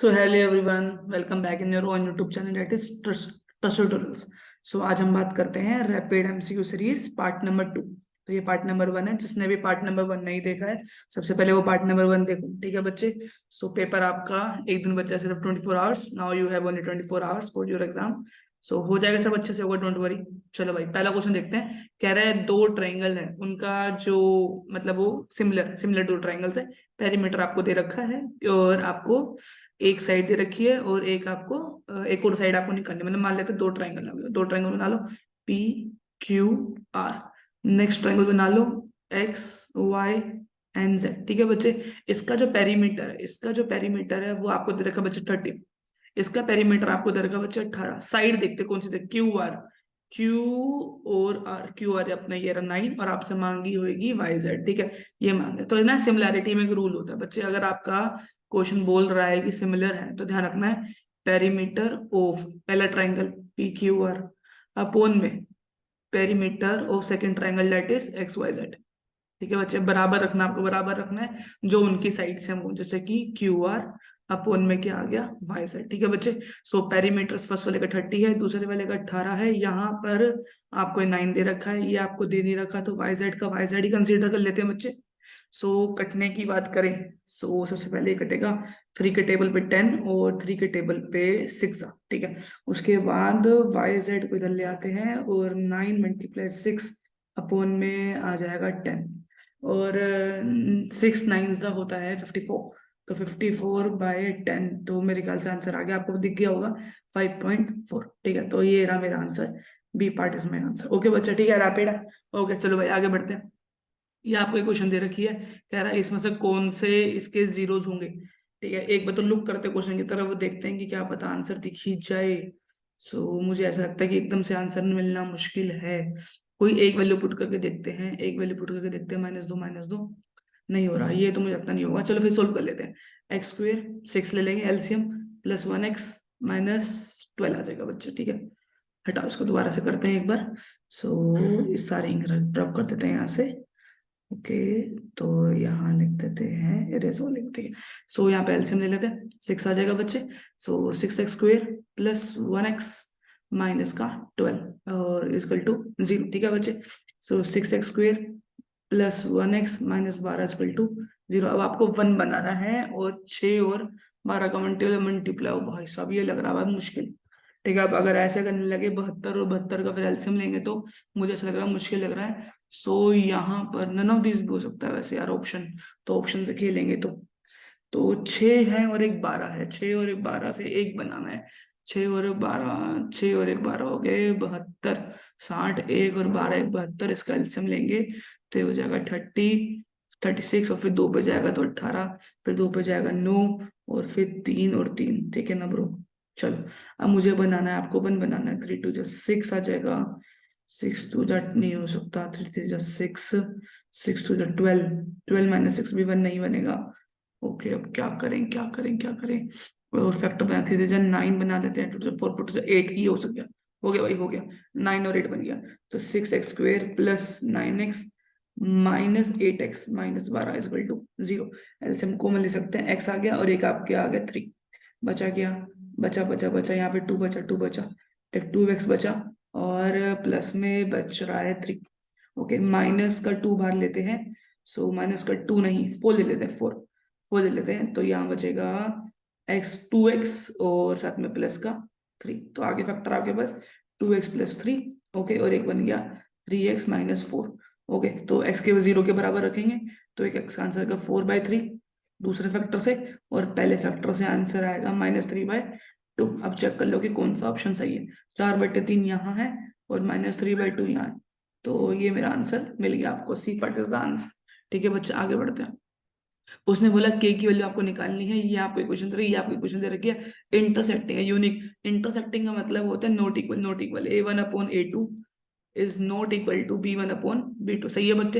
So hello everyone, welcome back in your own YouTube channel that is trust tutorials. So आज हम बात करते हैं rapid MCQ series part number 2। तो ये पार्ट नंबर 1 है। जिसने भी पार्ट नंबर 1 नहीं देखा है, सबसे पहले वो पार्ट नंबर 1 देखो, ठीक है बच्चे। सो पेपर आपका एक दिन बचा है, सिर्फ 24 hours. Now you have only 24 hours for your exam. So हो जाएगा, सब अच्छे से होगा, डोंट वरी। चलो भाई, पहला क्वेश्चन देखते हैं। कह रहा है दो ट्राइंगल है, उनका जो मतलब वो सिमिलर सिमिलर दो ट्राइंगल्स है। पेरीमीटर आपको दे रखा है और आपको एक साइड दे रखी है और एक आपको एक और साइड आपको निकालनी है। मतलब मान लेते हैं दो ट्राइंगल, दो ट्राइंगल बना लो, P Q R. Next triangle बना लो एक्स वाई एन जेड। ठीक है बच्चे, इसका जो पेरीमीटर है वो आपको दे रखा है बच्चे 30। इसका पेरीमीटर आपको दे रखा है बच्चे 18। साइड देखते कौन सी दे, क्यू आर। क्यू आर अपना ये रहा 9 और आपसे मांगी होगी वाई जेड। ठीक है, ये मांगे तो ना सिमिलैरिटी में एक रूल होता है बच्चे। अगर आपका क्वेश्चन बोल रहा है कि सिमिलर है तो ध्यान रखना है पेरीमीटर ऑफ पहला triangle P Q R upon में perimeter of second triangle that is X Y Z. ठीक है बच्चे, बराबर रखना, आपको बराबर रखना है जो उनकी साइड से हो, जैसे कि क्यू आर अपोन में क्या आ गया वाई जेड। ठीक है बच्चे, सो पेरीमीटर फर्स्ट वाले का 30 है, दूसरे वाले का 18 है। यहाँ पर आपको 9 दे रखा है, ये आपको दे नहीं रखा, तो वाई जेड का वाई जेड ही कंसीडर कर लेते हैं बच्चे। सो कटने की बात करें, सो सबसे पहले ये कटेगा 3 के टेबल पे 10 और 3 के टेबल पे 6। ठीक है, उसके बाद वाई जेड को इधर ले आते हैं और 9 मल्टीप्लाई 6 अपोन में आ जाएगा 10 और 6 9 सा होता है 54। तो 54/10, तो मेरे ख्याल से आंसर आ गया, आपको दिख गया होगा 5.4। ठीक है, तो ये रहा मेरा answer, B part is my answer. Okay बच्चा, ठीक है, रैपिड है। ओके चलो भाई आगे बढ़ते हैं। ये आपको एक क्वेश्चन दे रखी है, कह रहा है इसमें से कौन से इसके जीरोज होंगे। ठीक है, एक बार तो लुक करते क्वेश्चन की तरफ, वो देखते हैं कि क्या पता आंसर दिख ही जाए। सो मुझे ऐसा लगता है कि एकदम से आंसर मिलना मुश्किल है। कोई एक वैल्यू पुट करके देखते हैं, एक वैल्यू पुट करके देखते हैं, -2 नहीं हो रहा, ये तो मुझे लगता नहीं होगा। चलो फिर सोल्व कर लेते हैं। एक्स स्क्वेयर 6 ले लेंगे एलसीएम, प्लस 1x -12 आ जाएगा बच्चे। ठीक है, हटाओ इसको, दोबारा से करते हैं एक बार। सो इस सारे ड्रॉप कर देते हैं यहाँ से। ओके, तो यहाँ लिख देते हैं, इरेजर लिखते हैं। सो यहाँ पे एलसीएम ले लेते हैं, 6 आ जाएगा बच्चे। So 6x square plus 1x minus का 12 और इजकल टू 0। ठीक है बच्चे, so 6x square plus 1x minus 12 equal to 0। अब आपको 1 बनाना है और 6 और 12 का मल्टीप्लाई हो, भाई साहब ये लग रहा है मुश्किल। ठीक है, अब अगर ऐसे करने लगे 72 और 72 का फिर एलसीएम लेंगे तो मुझे ऐसा लग रहा है मुश्किल लग रहा है। सो यहाँ पर नन ऑफ दिस भी हो सकता है वैसे यार, ऑप्शन तो ऑप्शन से खेलेंगे तो 6 है और एक 12 है, 6 और एक 12 से एक बनाना है। 6 और एक 12 हो गए 72, 60 1 और 12 1 72, इसका एलसीएम लेंगे तो ये हो जाएगा 36 और फिर 2 पे जाएगा तो 18, फिर 2 पे जाएगा 9 और फिर 3 और 3। ठीक है ना ब्रो, चलो अब मुझे बनाना है, आपको 1 बनाना है। 3 2 जा 6 आ जाएगा, 6 2 जा नहीं हो सकता, 3 3 जा 6, 6 2 जा 12, 12 माइनस 6 भी 1 नहीं बनेगा। ओके, अब क्या करें क्या करें क्या करें, और फैक्टर बना 3 3 जा 9 बना देते हैं, 2 जा 4 4 जा 8, ये हो सक गया, हो गया भाई हो गया, 9 और 8 बन गया। तो 6x square plus 9x minus 8x minus 12 equal to 0। LCM common ले सकते हैं, x आ गया और एक आपके आ गया 3, बचा क्या, बचा बचा बचा यहाँ पे 2 बचा, 2 बचा, टेक 2x बचा और प्लस में बच रहा है 3। ओके, माइनस का 2 बाहर लेते हैं, सो माइनस का 2 नहीं 4 ले लेते हैं, 4 ले लेते हैं, तो यहाँ बचेगा x 2x और साथ में प्लस का 3। तो आगे फैक्टर आपके पास 2x प्लस 3। ओके, और एक बन गया 3x माइनस 4। ओके, तो x के 0 के बराबर रखेंगे तो एक x का आंसर का 4/3 दूसरे फैक्टर से, और पहले फैक्टर से आंसर आएगा -3/2। अब चेक कर लो कि कौन सा ऑप्शन सही है। 4/3 यहाँ है और -3/2 यहाँ है, तो ये मेरा आंसर मिल गया आपको, C part is the answer. ठीक है बच्चे, आगे बढ़ते हैं। उसने बोला के की वैल्यू आपको निकालनी है, ये आपको इक्वेशन दे रही है, ये आपको इक्वेशन दे रखी है। इंटरसेक्टिंग है, यूनिक। इंटरसेक्टिंग का मतलब होता है not equal, not equal A1/A2 is not equal to B1/B2। सही है बच्चे,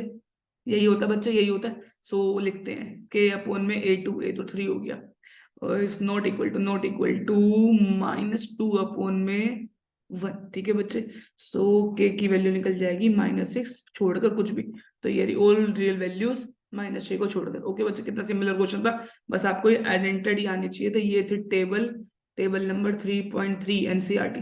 यही होता है बच्चे, यही होता है। सो लिखते हैं K अपोन में A2, A तो 3 हो गया, और is not equal to -2 upon में 1। ठीक है बच्चे, सो K की वैल्यू निकल जाएगी -6 छोड़कर कुछ भी, तो ये ऑल रियल वैल्यूज -6 को छोड़कर। ओके बच्चे, कितना सिमिलर क्वेश्चन था, बस आपको ये आइडेंटिटी आनी चाहिए। तो ये थी टेबल नंबर 3.3 एनसीईआरटी,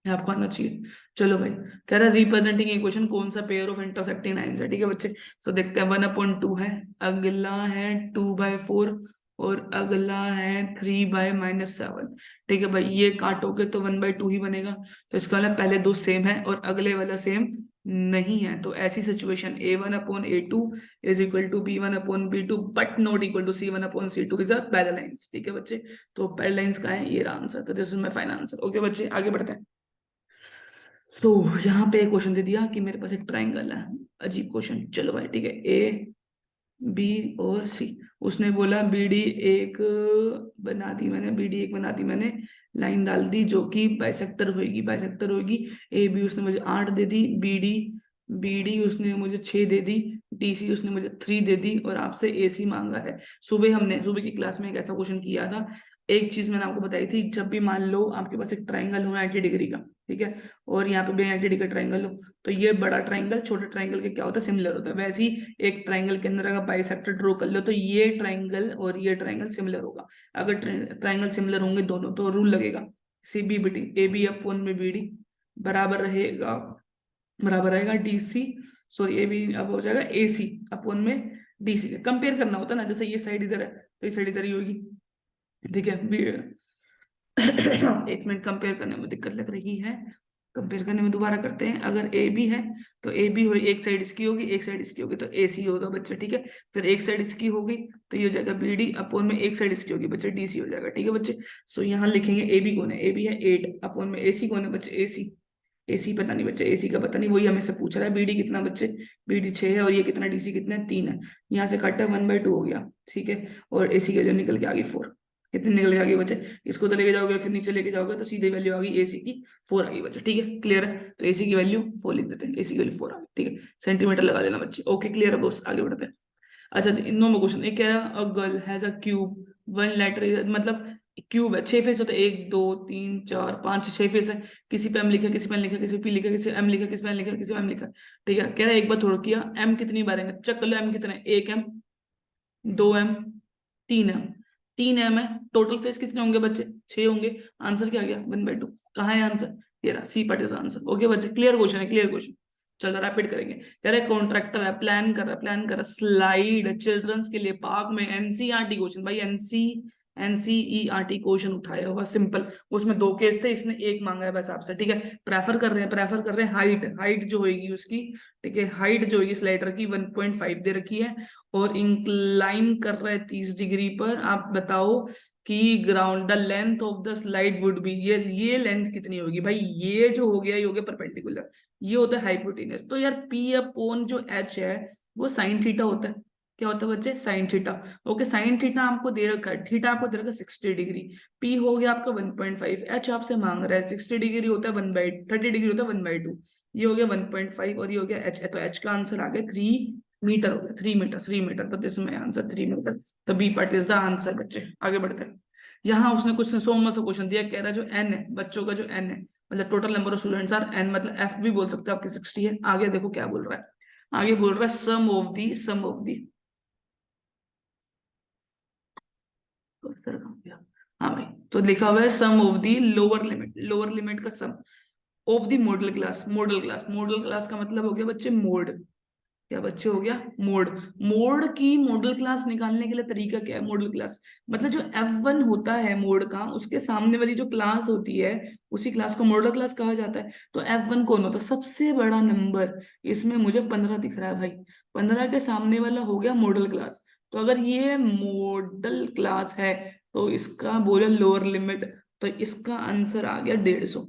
आपको आना चाहिए। चलो भाई, कह रहा है रिप्रेजेंटिंग इक्वेशन कौन सा पेयर ऑफ इंटरसेक्टिंग लाइंस है, ठीक है बच्चे। सो देखते हैं, 1/2 है, अगला है 2/4 और अगला है 3/-7। ठीक है भाई, ये काटोगे तो 1/2 ही बनेगा। तो इसका मतलब पहले दो सेम है और अगले वाला सेम नहीं है। तो ऐसी situation A1/A2 is equal to B1/B2 but not equal to C1/C2 is a parallel lines. ठीक है बच्चे, तो पैरेलल लाइंस का है ये आंसर। तो this is my final answer. Okay बच्चे, आगे बढ़ते हैं। तो यहाँ पे एक क्वेश्चन दे दिया कि मेरे पास एक ट्राइंगल है, अजीब क्वेश्चन। चलो भाई ठीक है, ए बी और सी, उसने बोला बीडी एक बना दी मैंने, बीडी एक बना दी मैंने, लाइन डाल दी जो कि बाइसेक्टर होगी, बाइसेक्टर होगी। ए बी उसने मुझे 8 दे दी, बीडी बीडी उसने मुझे 6 दे दी, डीसी उसने मुझे 3 दे दी, और आपसे एसी मांगा है। सुबह की क्लास में एक ऐसा क्वेश्चन किया था। एक चीज मैंने आपको बताई थी, जब भी मान लो आपके पास एक ट्राइंगल हो 90 डिग्री का, ठीक है, और यहाँ पे भी 90 डिग्री का ट्राइंगल हो, तो ये बड़ा ट्राइंगल छोटे ट्राइंगल के क्या होता है, सिमिलर होता है। वैसे ही एक ट्राइंगल के अंदर अगर बाइसेक्टर ड्रॉ कर लो तो ये ट्राइंगल और ये ट्राइंगल सिमिलर होगा। अगर ट्राइंगल सिमिलर होंगे दोनों तो रूल लगेगा, C B B T, A B upon में बी डी बराबर रहेगा, बराबर आएगा डीसी, सॉरी ए बी अब हो जाएगा एसी अपॉन में डीसी। कंपेयर करना होता है ना, जैसे ये साइड इधर है तो ये साइड इधर ही होगी। ठीक है एक मिनट, कंपेयर करने में दिक्कत लग रही है, कंपेयर करने में दोबारा करते हैं। अगर ए बी है तो ए बी हो, एक साइड इसकी होगी एक साइड इसकी होगी, तो ए सी होगा बच्चे। ठीक है, फिर एक साइड इसकी होगी तो ये हो जाएगा बी डी अपॉन में एक साइड इसकी होगी बच्चे, डी सी हो जाएगा। ठीक है बच्चे, सो यहाँ लिखेंगे ए बी कौन है, ए बी है 8 अपॉन में ए सी कौन है बच्चे, ए सी। एसी पता नहीं बच्चे, एसी का पता नहीं, वही हमें से पूछ रहा है। बीडी कितना बच्चे, बीडी 6 है, और ये कितना डीसी कितना है, 3 है। यहाँ से काटा 1/2 हो गया, ठीक है, और एसी के जो निकल के आ गई 4। कितनी निकल के आ गई बच्चे, इसको तो लेके जाओगे फिर नीचे लेके जाओगे तो सीधे वैल्यू आ गई एसी की 4 आ गई बच्चे। ठीक है, क्लियर है, तो एसी की वैल्यू 4 लिख देते हैं, एसी की वैल्यू 4 आ गई। ठीक है, सेंटीमीटर लगा देना बच्चे। ओके क्लियर है बॉस, आगे बढ़ते हैं। अच्छा, इन नंबर क्वेश्चन, एक कह रहा है a girl has a cube, one letter, मतलब क्यूब है, 6 फेस होते हैं, 1 2 3 4 5 6 फेस है। किसी पे एम लिखा, किसी पे एन लिखा, किसी पे पी लिखा, किसी पे एम लिखा, किसी पे एन लिखा, किसी पे एम लिखा। ठीक है, कह रहा है एक बार थोड़ा किया, एम कितनी बार है, चेक कर लो एम कितना है, 1 एम 2 एम 3 एम, 3 एम है। टोटल फेस कितने होंगे बच्चे, 6 होंगे। आंसर क्या आ गया, 1/2। कहाँ है आंसर, ये रहा, C part is answer. Okay बच्चे, क्लियर क्वेश्चन है, क्लियर क्वेश्चन। चलो रैपिड करेंगे। कह रहे कॉन्ट्रैक्टर है, प्लान कर रहा स्लाइड चिल्ड्रंस के लिए पार्क में, एनसीईआरटी क्वेश्चन भाई, एनसीईआरटी क्वेश्चन उठाया होगा सिंपल। उसमें 2 केस थे, इसने एक मांगा है बस आपसे। ठीक है, प्रेफर कर रहे हैं हाइट जो होगी उसकी, ठीक है, हाइट जो होगी स्लाइडर की 1.5 दे रखी है, और इंक्लाइन कर रहा है 30 डिग्री पर। आप बताओ कि ground the length of the slide would be, ये लेंथ कितनी होगी भाई, ये जो हो गया ये हो गया परपेंडिकुलर, ये होता है हाइपोटेनस। तो यार पी अपॉन जो एच है वो साइन थीटा होता है। क्या होता है बच्चे, sine theta. Okay, sine theta आपको दे रखा है, थीटा आपको दे रखा है 60 डिग्री, पी हो गया आपका 1.5, एच आपसे मांग रहा है 60 डिग्री होता है 1/30 डिग्री होता है 1/2, ये हो गया 1.5 और ये हो गया एच। तो एच का आंसर आ गया 3 मीटर हो गया, 3 मीटर। तो इसमें आंसर 3 मीटर, तो B part is the answer बच्चे। आगे बढ़ते हैं। यहाँ उसने कुछ 100 में से क्वेश्चन दिया, कह रहा है जो एन है बच्चों का, जो एन है मतलब total number of students are N, मतलब एफ भी बोल सकते हो आपके 60 है। आगे देखो क्या बोल रहा है, आगे बोल रहा है सम ऑफ दी हाँ भाई, तो लिखा हुआ है सम ऑफ दी लोअर लिमिट का सम ऑफ दी मॉडल क्लास का मतलब हो गया बच्चे मोड। क्या बच्चे हो गया, मोड की मॉडल क्लास निकालने के लिए तरीका क्या है, मॉडल क्लास मतलब जो F1 होता है मोड का, उसके सामने वाली जो क्लास होती है उसी क्लास को मॉडल क्लास कहा जाता है। तो F1 कौन होता है, सबसे बड़ा नंबर। इसमें मुझे 15 दिख रहा है भाई, 15 के सामने वाला हो गया मॉडल क्लास। तो अगर ये मॉडल क्लास है तो इसका बोले लोअर लिमिट, तो इसका आंसर आ गया 150।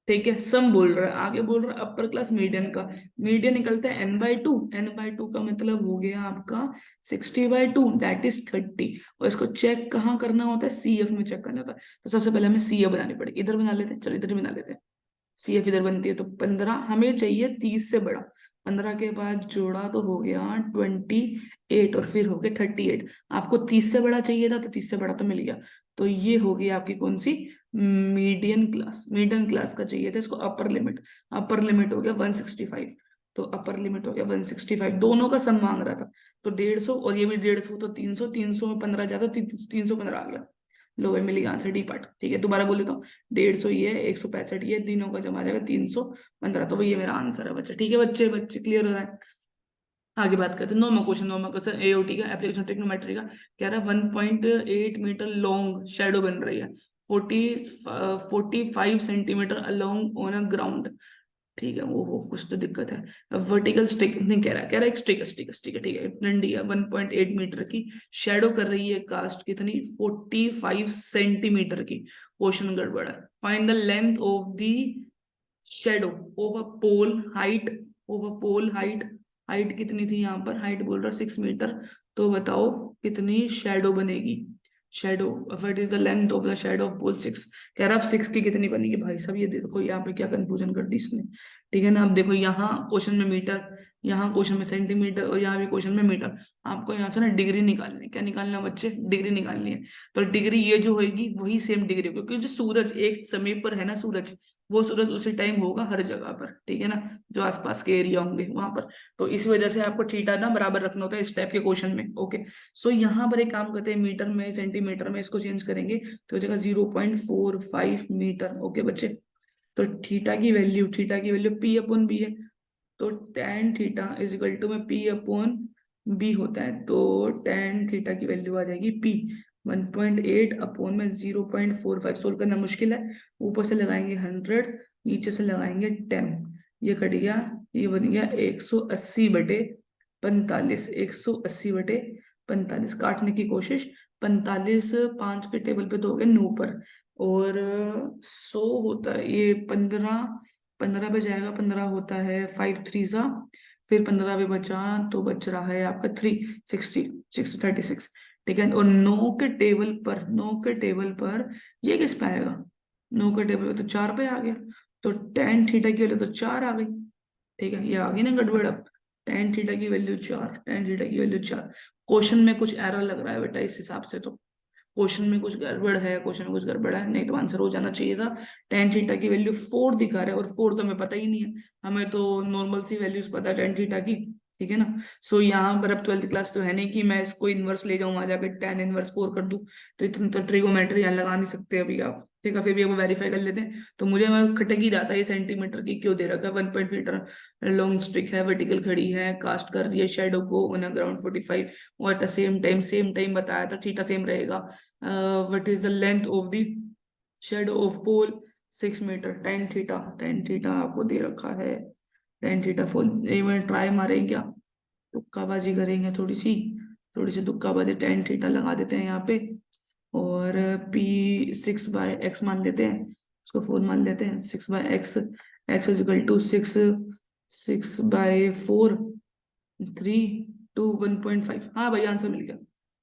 ठीक है, सम बोल रहा है, आगे बोल रहा है अपर क्लास मीडियन का, मीडियन निकलता है n/2, n/2 का मतलब हो गया आपका 60/2 दैट इज 30। और इसको चेक कहाँ करना होता है, सीएफ में चेक करना होता है। तो सबसे पहले हमें सीएफ बनानी पड़ेगी, इधर बना लेते हैं, चलो इधर बना लेते हैं। सीएफ इधर बनती है, तो 15 हमें चाहिए 30 से बड़ा, 15 के बाद जोड़ा तो हो गया 28 और फिर हो गया 38। आपको 30 से बड़ा चाहिए था तो 30 से बड़ा तो मिल गया। तो ये हो गई आपकी कौन सी, मीडियन क्लास का चाहिए था, इसको अपर लिमिट हो गया 165। तो अपर लिमिट हो गया 165, दोनों का सम मांग रहा था, तो 150 और ये भी 150, तो 300, 300 में 15 जाता, 315 आ गया। लो भाई मिल गया आंसर, डी पार्ट। ठीक है, दोबारा बोल देता हूँ, 150 ये है, 165 ये, तीनों का जमा आ जाएगा 315, तो भाई ये मेरा आंसर है बच्चे। ठीक है बच्चे, बच्चे क्लियर हो रहा है। आगे बात करते हैं नॉर्मल क्वेश्चन एओटी का, एप्लीकेशन ट्रिग्नोमेट्री का। कह रहा है 1.8 मीटर लॉन्ग शेडो बन रही है, 45 centimetre along on a ground. ठीक है, वो कुछ तो दिक्कत है। वर्टिकल स्टिक नहीं कह रहा है एक स्टिक स्टिक स्टिक है। ठीक है, डंडी है 1.8 मीटर की, शेडो कर रही है कास्ट कितनी, 45 सेंटीमीटर की। क्वेश्चन गड़बड़ है। Find the length of the shadow of a pole height, of a pole height. Height कितनी थी यहाँ पर, हाइट बोल रहा 6 मीटर, तो बताओ कितनी शेडो बनेगी। Shadow, what is the length of the shadow of pole 6। कह रहा अब 6 की कितनी बनेगी भाई साहब, ये देखो यहाँ पे क्या कंफ्यूजन कर दी इसने। ठीक है ना, अब देखो यहाँ क्वेश्चन में मीटर, यहाँ क्वेश्चन में सेंटीमीटर, और यहाँ भी क्वेश्चन में मीटर। आपको यहाँ से ना डिग्री निकालनी है। क्या निकालना है बच्चे, डिग्री निकालनी है। तो डिग्री ये जो होगी वही सेम डिग्री, क्योंकि जो सूरज एक समय पर है ना, सूरज वो सूरज उसी टाइम होगा हर जगह पर। ठीक है ना, जो आसपास के एरिया होंगे वहां पर। तो इस वजह से आपको थीटा ना बराबर रखना होता है इस टाइप के क्वेश्चन में। ओके, सो यहाँ पर एक काम करते हैं, मीटर में सेंटीमीटर में इसको चेंज करेंगे, तो हो जाएगा 0.45 मीटर। ओके बच्चे, तो थीटा की वैल्यू पी अपॉन बी है, तो tan theta is equal to में पी अपॉन बी होता है, तो टेन थीटा की वैल्यू आ जाएगी पी 1.8 अपॉन में 0.45। सोल्व करना मुश्किल है, ऊपर से लगाएंगे 100, नीचे से लगाएंगे 10, ये कट गया, ये बन गया 180/45, 180/45 काटने की कोशिश, 45 5 के टेबल पे तो हो गए 9 पर, और 100 होता है ये 15, 15 पे जाएगा, 15 होता है 5 3 सा, फिर 15 पे बचा तो बच रहा है आपका 360 ठीक है, और 9 के टेबल पर, 9 के टेबल पर ये किस पे आएगा, 9 के टेबल पे तो 4 पे आ गया, तो टेन थीटा की वैल्यू तो 4 आ गई। ठीक है, ये आ गई ना गड़बड़ अब, टेन थीटा की वैल्यू 4, टेन थीटा की वैल्यू 4। क्वेश्चन में कुछ एरर लग रहा है बेटा इस हिसाब से, तो क्वेश्चन में कुछ गड़बड़ है, क्वेश्चन में कुछ गड़बड़ है, नहीं तो आंसर हो जाना चाहिए था। टेन थीटा की वैल्यू 4 दिखा रहा है, और 4 तो हमें पता ही नहीं है, हमें तो नॉर्मल सी वैल्यूज पता है टेन थीटा की। ठीक है ना, सो यहाँ पर अब 12th क्लास तो है नहीं कि मैं इसको इनवर्स ले जाऊँ, आ जाकर टेन इनवर्स 4 कर दूं, तो इतनी तो ट्रिगोमेट्री यहाँ लगा नहीं सकते अभी आप। ठीक है, फिर भी अब वेरीफाई कर लेते हैं। तो मुझे मैं खटक ही जाता है ये सेंटीमीटर की क्यों दे रखा है, 1.5 लॉन्ग स्टिक है, वर्टिकल खड़ी है, कास्ट कर रही है शेडो को ऑन अराउंड 45, और एट द सेम टाइम बताया था थीटा सेम रहेगा। What is the length of the shadow of pole 6 metre, tan theta आपको दे रखा है, टेन थीटा फुल। एक मिनट ट्राई मारेंगे क्या, तुक्काबाजी करेंगे थोड़ी सी तुक्काबाजी, टेन थीटा लगा देते हैं यहाँ पे, और पी 6/x मान लेते हैं, उसको 4 मान लेते हैं, 6/x, x is equal to 6/4, 3 to 1.5। हाँ भाई आंसर मिल गया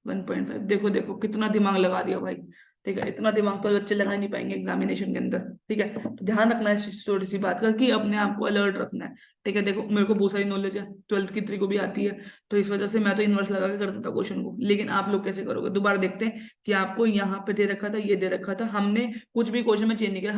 1.5। देखो देखो कितना दिमाग लगा दिया भाई। ठीक है, इतना दिमाग तो बच्चे लगा नहीं पाएंगे एग्जामिनेशन के अंदर। ठीक है, तो ध्यान रखना है छोटी सी बात का, कि अपने आप को अलर्ट रखना है। ठीक है, देखो मेरे को बहुत सारी नॉलेज है, 12th की ट्रिक को भी आती है, तो इस वजह से मैं तो इनवर्स लगा के कर देता क्वेश्चन को, लेकिन आप लोग कैसे करोगे, दोबारा देखते हैं कि आपको यहाँ पे दे रखा था, ये दे रखा था, हमने कुछ भी क्वेश्चन में चेंज नहीं किया,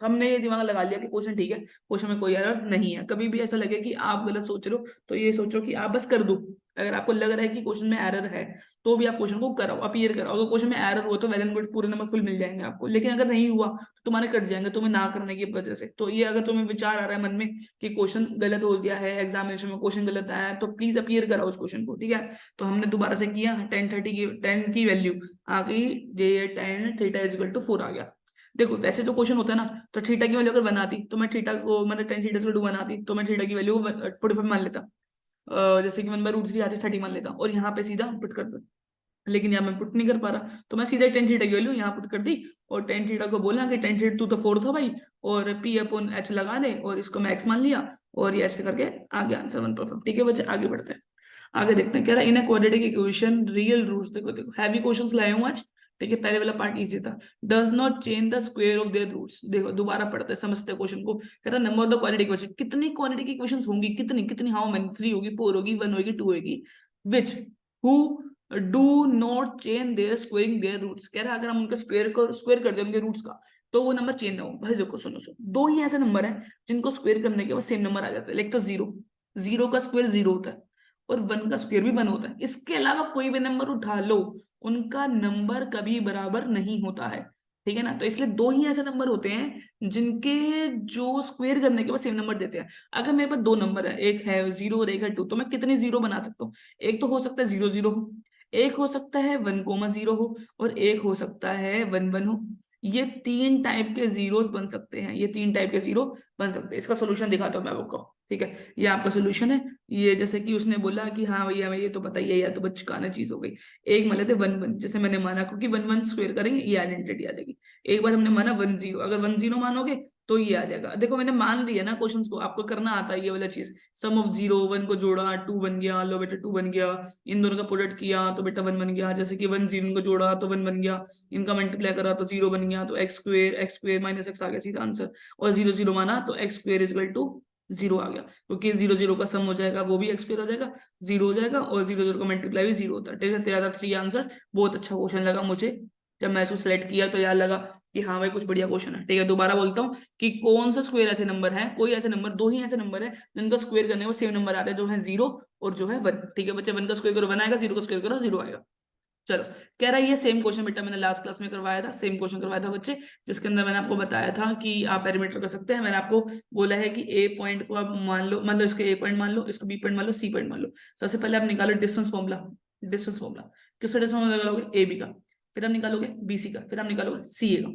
हमने ये दिमाग लगा लिया कि क्वेश्चन ठीक है, क्वेश्चन में कोई एरर नहीं है। कभी भी ऐसा लगे कि आप गलत सोच रहे हो, तो ये सोचो कि आप बस कर दो। अगर आपको लग रहा है कि क्वेश्चन में एरर है, तो भी आप क्वेश्चन को कराओ, अपीयर कराओ। अगर क्वेश्चन में एरर हुआ तो वेल एंड गुड, पूरे नंबर फुल मिल जाएंगे आपको, लेकिन अगर नहीं हुआ तो तुम्हारे कट जाएंगे, तुम्हें ना करने की वजह से। तो ये अगर तुम्हें विचार आ रहा है मन में कि क्वेश्चन गलत हो गया है, एग्जामिनेशन में क्वेश्चन गलत आया है, तो प्लीज अपीयर कराओ उस क्वेश्चन को। ठीक है, तो हमने दोबारा से किया, 10 की वैल्यू आ गई, ये tan theta is equal to 4 आ गया। देखो वैसे जो क्वेश्चन होता है ना, तो थीटा की वैल्यू अगर बनाती, तो मैं थीटा को मतलब टेन थीटा से बनाती, तो मैं थीटा की वैल्यू 45 मान लेता, जैसे कि 1/√3 आती 30 मान लेता, और यहाँ पे सीधा पुट करता। लेकिन यहाँ मैं पुट नहीं कर पा रहा, तो मैं सीधा टेन थीटा की वैल्यू यहाँ पुट कर दी, और टेन थीटा को बोला कि टेन थीटा तू तो 4 था भाई, और पी अपॉन एच लगा दे, और इसको मैं एक्स मान लिया, और ये ऐसे करके आगे आंसर 1/5। ठीक है बच्चे, आगे बढ़ते हैं, आगे देखते हैं। कह रहा है in a quadratic equation real roots, देखो देखो हैवी क्वेश्चंस लाए हूं आज। ठीक है, पहले वाला पार्ट इजी था, does not change the square of their roots. देखो दोबारा पढ़ते हैं, समझते हैं क्वेश्चन को। कह रहा है number of the quadratic equation, कितनी क्वाड्रेटिक इक्वेशंस होंगी, कितनी कितनी, हाउ मेनी, 3 होगी, 4 होगी, 1 होगी, 2 होगी, which who do not change their squaring their roots. कह रहा है अगर हम उनके स्क्वायर को स्क्वायर कर दें उनके रूट्स का, तो वो नंबर चेंज ना हो। भाई देखो सुनो सुनो, दो ही ऐसे नंबर हैं जिनको स्क्वायर करने के बाद सेम नंबर आ जाता है, लाइक तो 0, जीरो का स्क्वायर जीरो होता है और वन का स्क्वायर भी वन होता है। इसके अलावा कोई भी नंबर उठा लो, उनका नंबर कभी बराबर नहीं होता है, ठीक है ना। तो इसलिए दो ही ऐसे नंबर होते हैं जिनके जो स्क्वायर करने के बाद सेम नंबर देते हैं। अगर मेरे पास दो नंबर है, एक है जीरो और एक है टू, तो मैं कितनी जीरो बना सकता हूँ? एक तो हो सकता है जीरो जीरो हो, एक हो सकता है वन कोमा जीरो हो, और एक हो सकता है वन वन हो। ये तीन टाइप के जीरोस बन सकते हैं, ये तीन टाइप के जीरो बन सकते हैं। इसका सोल्यूशन दिखाता हूँ मैं आपको, ठीक है। ये आपका सोल्यूशन है। ये जैसे कि उसने बोला कि हाँ भैया ये तो पता ही है, या तो बचकाना चीज हो गई। एक मान लेते वन वन, जैसे मैंने माना क्योंकि वन वन स्क्वायर करेंगे ये आइडेंटिटी आ जाएगी। एक बार हमने माना वन जीरो, अगर वन जीरो मानोगे तो ये आ जाएगा। देखो मैंने मान लिया ना क्वेश्चंस को, आपको करना आता है ये वाला चीज। सम ऑफ जीरो, वन को जोड़ा टू बन गया, लो बेटा टू बन गया। इन दोनों का प्रोडक्ट किया तो बेटा वन बन गया। जैसे कि वन जीरो को जोड़ा तो वन बन गया, इनका मल्टीप्लाई करा तो जीरो बन गया, तो एक्स स्क्वेयर माइनस एक्स आ गया सीधा आंसर। और जीरो जीरो माना तो X square is equal to zero आ गया, क्योंकि जीरो जीरो का सम हो जाएगा वो भी एक्स स्क्वायर हो जाएगा, जीरो हो जाएगा, और जीरो जीरो का मल्टीप्लाई भी जीरो होता है, ठीक है। तेरह थ्री आंसर। बहुत अच्छा क्वेश्चन लगा मुझे, जब मैं इसको सिलेक्ट किया तो यार लगा कि हाँ भाई कुछ बढ़िया क्वेश्चन है, ठीक है। दोबारा बोलता हूँ कि कौन सा स्क्वायर ऐसे नंबर है, कोई ऐसे नंबर, दो ही ऐसे नंबर है जिनका स्क्वायर करने में सेम नंबर आता है, जो है जीरो और जो है वन, ठीक है बच्चे। वन का स्क्वायर करो वन आएगा, जीरो का स्क्वायर करो जीरो आएगा। चलो, कह रहा है ये सेम क्वेश्चन बेटा मैंने लास्ट क्लास में करवाया था, सेम क्वेश्चन करवाया था बच्चे, जिसके अंदर मैंने आपको बताया था कि आप पेरीमीटर कर सकते हैं। मैंने आपको बोला है कि ए पॉइंट को आप मान लो, मतलब इसको ए पॉइंट मान लो, इसको बी पॉइंट मान लो, सी पॉइंट मान लो। सबसे पहले आप निकालो डिस्टेंस फॉर्मूला। डिस्टेंस फॉर्मूला किसका डिस्टेंस फॉर्मूला निकालोगे? ए बी का। फिर आप निकालोगे बी सी का, फिर आप निकालोगे सी ए का।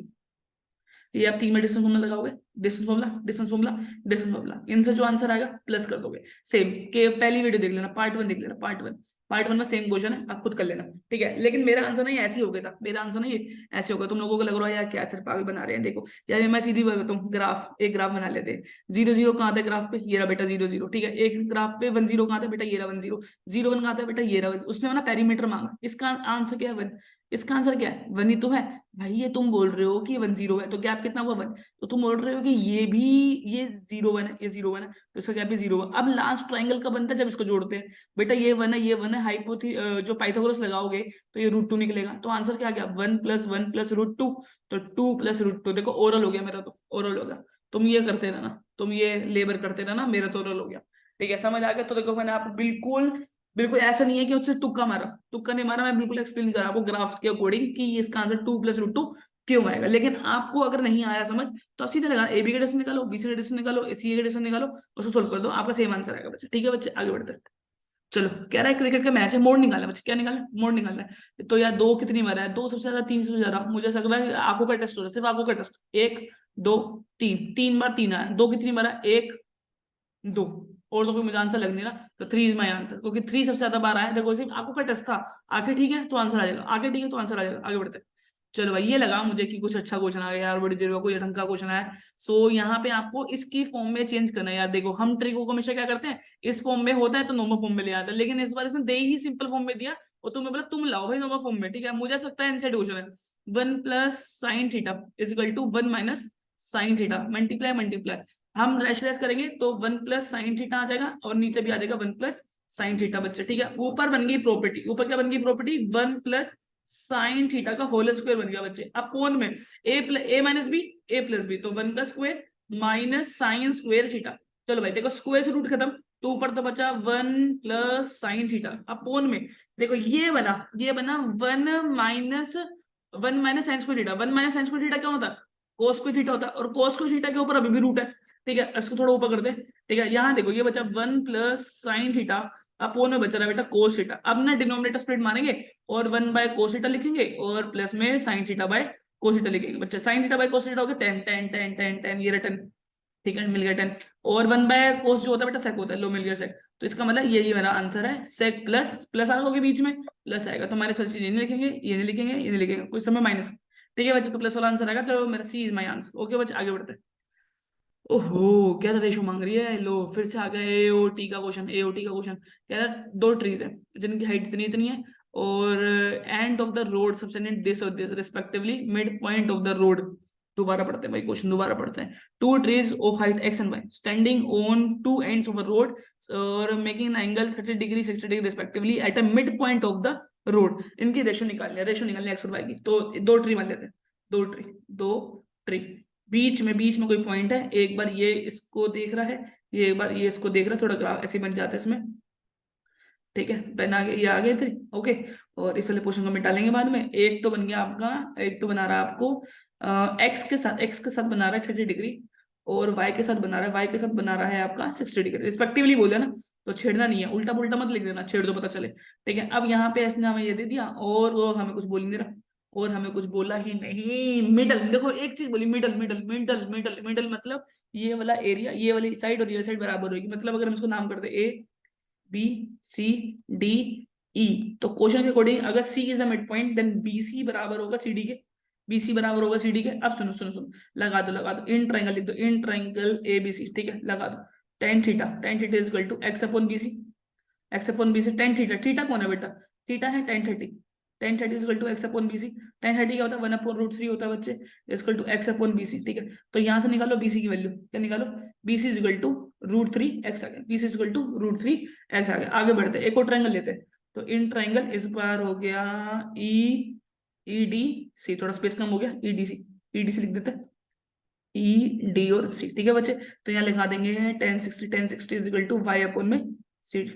ये आप तीन में डिस्टेंस फॉर्मूला लगाओगे, distance formula, distance formula, distance formula, इनसे जो आंसर आएगा प्लस कर दोगे। सेम के पहली वीडियो देख लेना, पार्ट वन देख लेना, पार्ट वन। पार्ट वन में सेम क्वेश्चन है, आप खुद कर लेना, ठीक है। लेकिन मेरा आंसर नहीं ऐसे ही हो गया था, मेरा आंसर नहीं ऐसे होगा। तुम लोगों को लग रहा है यार क्या सर पागल बना रहे हैं। देखो यार मैं सीधी बात बताऊं, ग्राफ, एक ग्राफ बना लेते हैं। जीरो जीरो कहाँ था ग्राफ पे? ये रहा बेटा जीरो जीरो, ठीक है। एक ग्राफ पे वन जीरो कहाँ था बेटा? ये रहा वन जीरो। जीरो वन कहाँ था बेटा? ये रहा। उसने ना पेरीमीटर मांगा, इसका आंसर क्या है? वन। इसका आंसर क्या है? वन ही तो है भाई। ये तुम बोल रहे हो कि वन जीरो है, तो गैप कितना हुआ? वन। तो तुम बोल रहे हो कि ये भी, ये जीरो वन है, ये जीरो वन है, तो इसका गैप भी जीरो है। अब लास्ट ट्राइंगल का बनता है जब इसको जोड़ते हैं बेटा, ये वन है, ये वन है, हाइपोथी जो पाइथागोरस लगाओगे तो ये रूट टू निकलेगा। तो आंसर क्या आ गया? One plus root two. तो टू प्लस रूट टू, देखो ओरल हो गया मेरा, तो ओरल हो गया। तुम ये करते रहना, तुम ये लेबर करते रहना, मेरा तो ओरल हो गया, ठीक है। समझ आ गया? तो देखो मैंने आपको बिल्कुल बिल्कुल ऐसा नहीं है कि उससे तुक्का मारा, तुक्का नहीं मारा, मैं बिल्कुल एक्सप्लेन करा आपको ग्राफ के अकॉर्डिंग कि इसका answer two plus root two क्यों आएगा। लेकिन आपको अगर नहीं आया समझ, तो आप सीधे लगा ए बी का डिस्टेंस निकालो, बी सी का डिस्टेंस निकालो, सी ए का डिस्टेंस निकालो, उसको सोल्व कर दो, आपका सेम आंसर आएगा बच्चे, ठीक है बच्चे। आगे बढ़ते हैं। चलो, कह रहा है क्रिकेट का मैच है, मोड निकालना है बच्चे। क्या निकालना है? मोड निकालना है। तो यार दो कितनी बार है? दो सबसे ज्यादा, तीन सबसे ज्यादा। मुझे ऐसा लग रहा है आंखों का टेस्ट हो रहा है, सिर्फ आंखों का टेस्ट। एक दो तीन, तीन बार तीन आया। दो कितनी बार है? एक दो। और तो कोई मुझे आंसर लग नहीं रहा, तो थ्री इज माई आंसर, क्योंकि थ्री सबसे ज्यादा बार आया। देखो सिर्फ आपको का टेस्ट था, आगे ठीक है तो आंसर आ जाएगा, आगे ठीक है तो आंसर आ जाएगा। आगे बढ़ते हैं। चलो भाई, ये लगा मुझे कि कुछ अच्छा क्वेश्चन आ गया यार, बड़ी देर में कोई ढंग का क्वेश्चन आया। सो यहाँ पे आपको इसकी फॉर्म में चेंज करना है यार। देखो हम ट्रिको को हमेशा क्या करते हैं, इस फॉर्म में होता है तो नॉर्मल फॉर्म में ले आता है, लेकिन इस बार इसने दे ही सिंपल फॉर्म में दिया और तुम्हें बोला तुम लाओ भाई नॉर्मल फॉर्म में, ठीक है। मुझे सकता है इनसाइड क्वेश्चन है। One plus sine theta is equal to one minus sine theta, multiply multiply. हम रैशनलाइज करेंगे तो वन प्लस साइन थीटा आ जाएगा और नीचे भी आ जाएगा वन प्लस साइन थीटा बच्चे, ठीक है। ऊपर बन गई प्रॉपर्टी, ऊपर क्या बन गई property? One plus sine theta का होल स्क्वायर बन गया बच्चे। अब कौन में ए माइनस बी, ए प्लस बी, तो वन का square minus sine square theta. चलो भाई देखो स्क्वायर से रूट खत्म, तो ऊपर तो बचा वन प्लस साइन थीटा। अब कौन में देखो ये बना one minus sine square theta. One minus sine square theta क्या होता है? कोस स्क्वायर थीटा होता है, और कोस स्क्वायर थीटा के ऊपर अभी भी रूट है, ठीक है। इसको थोड़ा ऊपर कर दे, ठीक है। यहाँ देखो ये बचा one plus sine theta, upon में बचा रहा बेटा कोस थीटा। अब ना डिनोमिनेटर स्प्लिट मारेंगे और वन बाय कोस थीटा लिखेंगे और प्लस में sine theta by cos theta लिखेंगे बच्चे। Sine theta by cos theta हो गया ten ten ten ten ten, ये रिटर्न, ठीक है, मिल गया टेन। और वन बाय कोस जो होता है बेटा सेक होता है, लो मिल गया सेक। तो इसका मतलब यही मेरा आंसर है, सेक प्लस प्लस आ लोगे बीच में, प्लस आएगा तो हमारे सर चीज ये नहीं लिखेंगे, ये नहीं लिखेंगे, ये नहीं लिखेंगे, कुछ समय माइनस, ठीक है बच्चे। तो प्लस वाला आंसर आएगा, तो मेरा सी इज माई आंसर। ओके बच्चे, आगे बढ़ते हैं। ओहो, क्या था रेशो मांग रही है, लो फिर से आ गया एओटी का क्वेश्चन। एओटी का क्वेश्चन कह रहा है दो ट्रीज है जिनकी हाइट इतनी इतनी है, और end of the road subtended this और this respectively, mid point of the road. दोबारा पढ़ते हैं भाई क्वेश्चन, दोबारा पढ़ते हैं। Two trees of height X and Y standing on two ends of a road और making an angle 30 degree 60 degree respectively at a mid point of the road. इनकी ratio निकालनी है, रेशो निकालनी है एक्स और वाई की। तो दो ट्री मान लेते हैं, दो ट्री, दो ट्री। बीच में कोई पॉइंट है, एक बार ये इसको देख रहा है, ये एक बार ये इसको देख रहा, थोड़ा ग्राफ ऐसे बन जाता है इसमें, ठीक है। पेन आ गया, ये आ गए थे, ओके। और इस वाले पोर्शन को मिटा लेंगे बाद में। एक तो बन गया आपका, एक तो बना रहा है आपको एक्स के साथ बना रहा है 30 डिग्री, और वाई के साथ बना रहा है, वाई के साथ बना रहा है आपका 60 डिग्री रिस्पेक्टिवली, बोले ना। तो छेड़ना नहीं है, उल्टा पुल्टा मत लिख देना, छेड़ दो पता चले, ठीक है। अब यहाँ पे इसने हमें ये दे दिया, और वो हमें कुछ बोल नहीं रहा, और हमें कुछ बोला ही नहीं। मिडल, देखो एक चीज बोली, middle middle middle middle middle, मतलब ये वाला एरिया, ये वाली साइड और ये साइड बराबर होगी। मतलब अगर हम इसको नाम करते A B C D E, तो क्वेश्चन के अकॉर्डिंग अगर C is a mid point, then B C बराबर होगा सी डी के, बी सी बराबर होगा सी डी के। अब सुनो सुनो सुनो, लगा दो इन ट्राइंगल लिख दो, in triangle A B C, ठीक है, लगा दो। Tan theta is equal to X upon B C, X upon B C, tan theta, theta कौन है बेटा, थीटा है tan thirty is equal to X upon B C. Tan thirty क्या होता है, 1/√3 होता है बच्चे, equal to X upon B C, ठीक है। तो यहाँ से निकालो बी सी की वैल्यू, क्या निकालो, B C is equal to √3 X आ गया, B C is equal to √3 X आ गया। आगे बढ़ते हैं, एक और ट्राइंगल लेते हैं। तो इन ट्राइंगल इस बार हो गया ई ई डी सी, थोड़ा स्पेस कम हो गया, ई डी सी लिख देते हैं, ई डी और सी, ठीक है बच्चे। तो यहाँ लिखा देंगे 1060 is equal to Y upon में सी डी,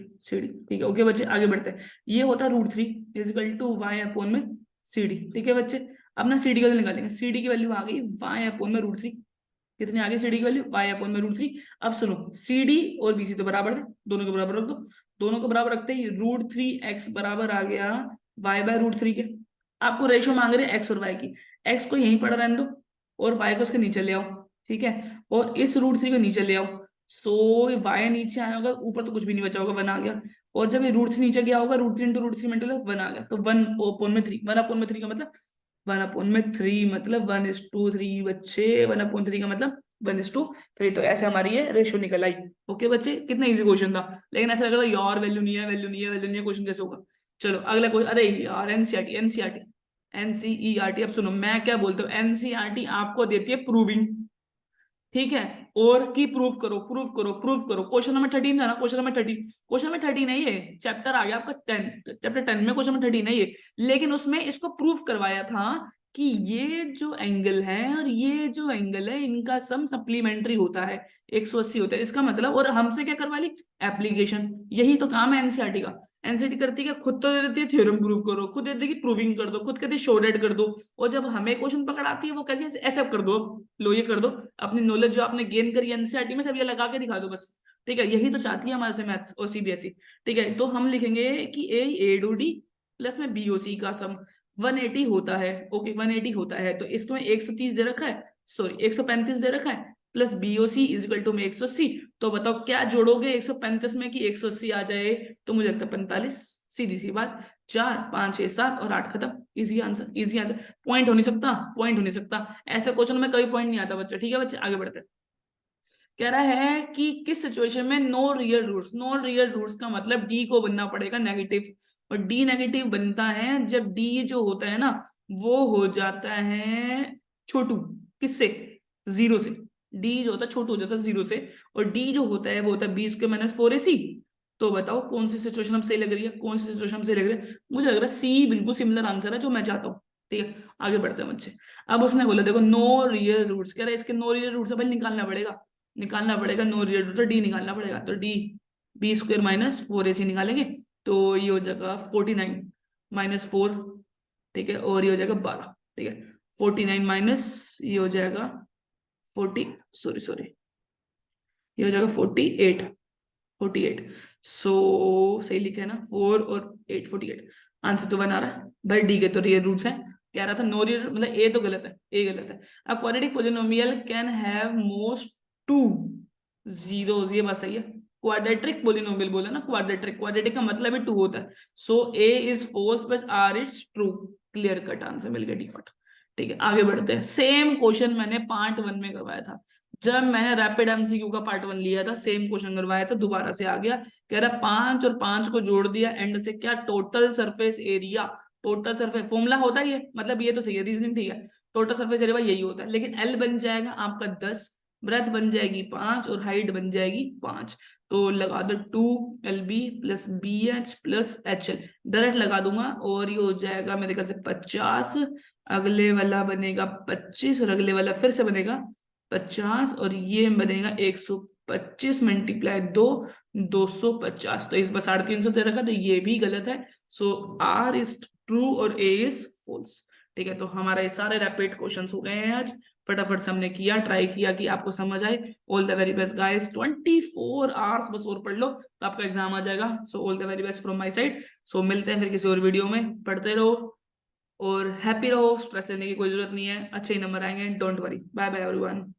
ठीक है, ओके बच्चे। आगे बढ़ते हैं, ये होता है √3 is equal to Y upon में सी डी, ठीक है बच्चे। अब ना सी डी की वैल्यू निकालेंगे, सी डी की वैल्यू आ गई वाई अपॉन में √3, कितनी आ गई सी डी की वैल्यू, वाई अपॉन में √3। अब सुनो, सी डी और बी सी तो बराबर थे, दोनों के बराबर रख दो, दोनों को बराबर रखते ही √3 एक्स बराबर आ गया वाई बाय √3 के। आपको रेशो मांग रहे हैं एक्स और वाई की, एक्स को यहीं पड़ा रहने दो, और वाई को उसके नीचे ले आओ, ठीक है। और इस √3 को नीचे ले आओ, सो वाई नीचे आया होगा, ऊपर तो कुछ भी नहीं बचा होगा, 1 आ गया। और जब ये √3 नीचे गया होगा, √3 इंटू √3 मतलब 1 आ गया, तो 1/3, 1/3 का मतलब 1/3, मतलब 1:3 बच्चे, 1/3 का मतलब 1:3। तो ऐसे हमारी ये रेशो निकल आई, ओके बच्चे। कितना इजी क्वेश्चन था, लेकिन ऐसा लग रहा है यार वैल्यू नहीं है, वैल्यू नहीं है, वैल्यू नहीं है, क्वेश्चन कैसे होगा। चलो अगला क्वेश्चन, अरे यार एनसीईआरटी एनसीईआरटी एनसीईआरटी, अब सुनो मैं क्या बोलता हूँ, एनसीईआरटी आपको देती है प्रूविंग, ठीक है, और की प्रूफ करो, प्रूफ करो, प्रूफ करो। क्वेश्चन नंबर 13 था ना, क्वेश्चन नंबर 13 है, ये चैप्टर आ गया आपका 10, चैप्टर 10 में क्वेश्चन नंबर 13 है ये। लेकिन उसमें इसको प्रूफ करवाया था कि ये जो एंगल है और ये जो एंगल है, इनका सम सप्लीमेंट्री होता है, 180 होता है, इसका मतलब। और हमसे क्या करवा ली, एप्लीकेशन। यही तो काम है एनसीईआरटी का। एनसीईआरटी करती है, खुद तो दे देती है थ्योरम प्रूव करो, खुद दे देती है प्रूविंग कर दो, खुद कहती है शो डेट कर दो, और जब हमें क्वेश्चन पकड़ आती है वो कैसे, ऐसे कर दो, लो ये कर दो, अपनी नॉलेज जो आपने गेन करी एनसीईआरटी में सब ये लगा के दिखा दो बस, ठीक है। यही तो चाहती है हमारे से मैथ्स और सीबीएसई, ठीक है। तो हम लिखेंगे कि ए डू डी प्लस में बी ओ सी का सम 180 होता है, ओके 180 होता है। तो इसमें 130 दे रखा है, सॉरी 135 दे रखा है, plus BOC is equal to में 180। तो बताओ क्या जोड़ोगे 135 में कि 180 आ जाए, तो मुझे लगता है 45, सीधी सी बात। 4 5 6 7 और 8 खत्म, easy answer, easy answer. Point हो नहीं सकता, पॉइंट हो नहीं सकता, ऐसे क्वेश्चन में कभी पॉइंट नहीं आता बच्चा, ठीक है बच्चे। आगे बढ़ते हैं, कह रहा है कि किस सिचुएशन में no real roots, no real roots का मतलब डी को बनना पड़ेगा नेगेटिव, और डी नेगेटिव बनता है जब डी जो होता है ना वो हो जाता है छोटू, किससे, 0 से। डी जो होता है छोटू हो जाता है 0 से, और डी जो होता है वो होता है b²-4ac। तो बताओ कौन सी सिचुएशन हम सही लग रही है, कौन सी सिचुएशन सही लग रही है। मुझे लग रहा है सी बिल्कुल सिमिलर आंसर है जो मैं चाहता हूँ, ठीक है। आगे बढ़ते हैं बच्चे। अब उसने बोला देखो नो रियल रूट्स, कह रहा है इसके नो रियल रूट्स अपन निकालना पड़ेगा, नो रियल रूट, तो डी निकालना पड़ेगा। तो डी b²-4ac निकालेंगे, तो ये हो जाएगा 49-4, ठीक है, और ये हो जाएगा 12, ठीक है। 49 माइनस ये हो जाएगा 40, सॉरी सॉरी, ये हो जाएगा 48। सो सही लिखा है ना, 4 और 8, 48। आंसर तो बना रहा है भाई, डी के तो रियल रूट्स हैं। कह रहा था नो रियल, मतलब ए तो गलत है, ए गलत है। A quadratic polynomial can have most 2 zeros, ये बात सही है। क्वाड्रेटिक पोलिनोमियल बोला ना, क्वाड्रेटिक का मतलब ही 2 होता है। So A is false but R is true, clear cut answer मिल गया, डिफॉल्ट, ठीक है। आगे बढ़ते हैं, सेम क्वेश्चन मैंने पार्ट 1 में करवाया था, जब मैंने रैपिड एमसीक्यू का पार्ट 1 लिया था, सेम क्वेश्चन करवाया था, दोबारा से आ गया। कह रहा 5 और 5 को जोड़ दिया एंड से, क्या total surface area, total surface formula होता है ये, मतलब ये तो सही है, रीजनिंग ठीक है। टोटल सरफेस एरिया यही होता है, लेकिन एल बन जाएगा आपका 10, ब्रेथ बन जाएगी 5 और हाइट बन जाएगी 5। तो लगा दो 2LB plus BH plus HL, direct लगा दूंगा, और ये हो जाएगा मेरे ख्याल से 50, अगले वाला बनेगा 25, और अगले वाला फिर से बनेगा 50, और ये बनेगा 25 मल्टीप्लाई 2 250। तो इस बार 350 दे रखा, तो ये भी गलत है। सो आर इज ट्रू और ए इज फॉल्स। ठीक है, तो हमारा ये सारे रैपिड क्वेश्चंस हो गए हैं आज। फटाफट से हमने किया, ट्राई किया कि आपको समझ आए। All the very best guys, 24 hours बस और पढ़ लो तो आपका एग्जाम आ जाएगा। So all the very best from my side. So मिलते हैं फिर किसी और वीडियो में। पढ़ते रहो और हैप्पी रहो, स्ट्रेस लेने की कोई जरूरत नहीं है, अच्छे ही नंबर आएंगे, don't worry. Bye bye everyone.